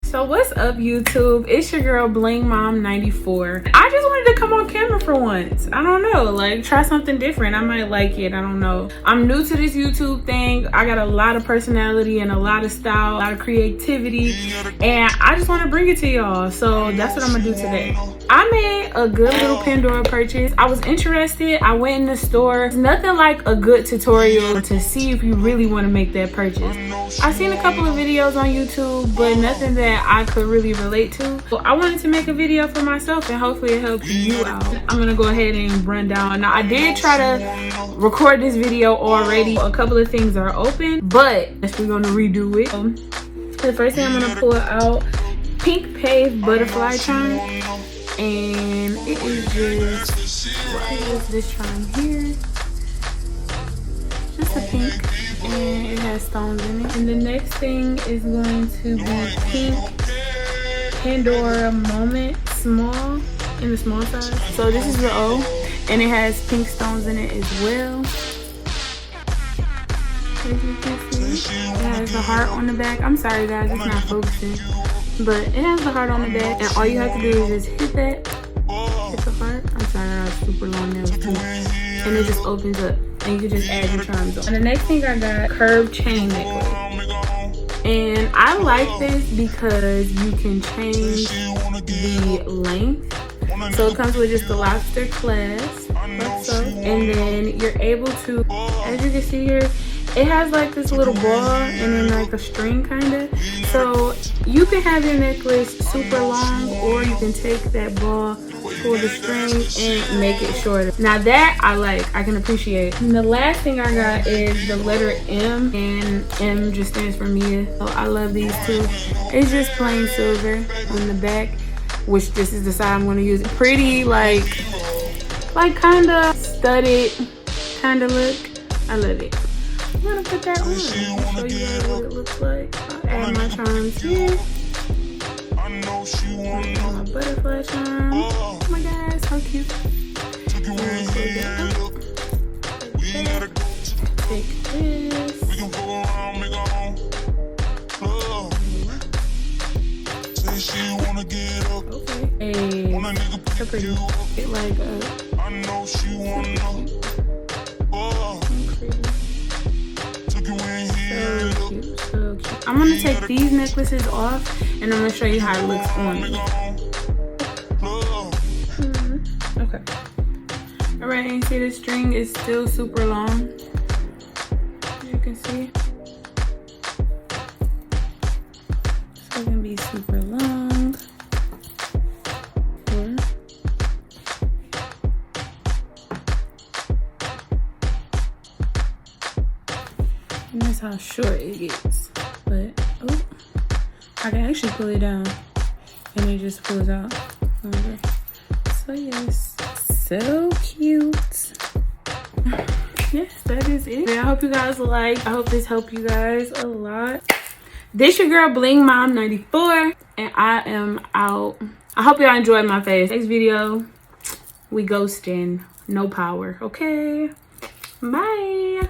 So what's up, YouTube? It's your girl Bling Mom 94. I just wanted to come on camera for once. I don't know, like try something different. I might like it. I don't know. I'm new to this YouTube thing. I got a lot of personality and a lot of style, a lot of creativity, and I just want to bring it to y'all. So that's what I'm gonna do today. I made a good little Pandora purchase. I was interested. I went in the store. It's nothing like a good tutorial to see if you really want to make that purchase. I've seen a couple of videos on YouTube, but nothing that I could really relate to. So I wanted to make a video for myself and hopefully it helps you out. I'm gonna go ahead and run down. Now I did try to record this video already. A couple of things are open, but we're gonna redo it. The first thing I'm gonna pull out Pink Pave Butterfly Charm. And it is just, what is this charm here? Just a pink, and it has stones in it. And the next thing is going to be pink Pandora Moment Small, in the small size. So this is the O, and it has pink stones in it as well. As you can see, it has a heart on the back. I'm sorry guys, it's not focusing. But it has the heart on the back, and all you have to do is just hit that, hit the heart. I'm sorry, I got super long nails too. And it just opens up, and you can just add your charms on. And the next thing I got, curved chain necklace. And I like this because you can change the length. So it comes with just the lobster clasp, like so. And then you're able to, as you can see here, it has like this little ball and then like a string kind of. So you can have your necklace super long, or you can take that ball, pull the string, and make it shorter. Now that I like, I can appreciate. And the last thing I got is the letter M, and M just stands for Mia. So I love these two. It's just plain silver on the back, which this is the side I'm gonna use. Pretty like kind of studded kind of look. I love it. I'm gonna put that on and show you guys what it looks like. I'll add my charms here. My butterfly charm. Oh my god, so cute. And take this. Okay. Hey, so pretty. Get like a. So cute, so cute. I'm gonna take these necklaces off and I'm gonna show you how it looks on me. Okay. Alright, and you see the string is still super long, as you can see. So it can be super long. And that's how short it gets. But oh, I can actually pull it down and it just pulls out longer. So yes, so cute. Yes, that is it. I hope you guys like. I hope this helped you guys a lot. This your girl Bling Mom 94, and I am out. I hope y'all enjoyed my face. Next video, we ghosting, no power. Okay, bye.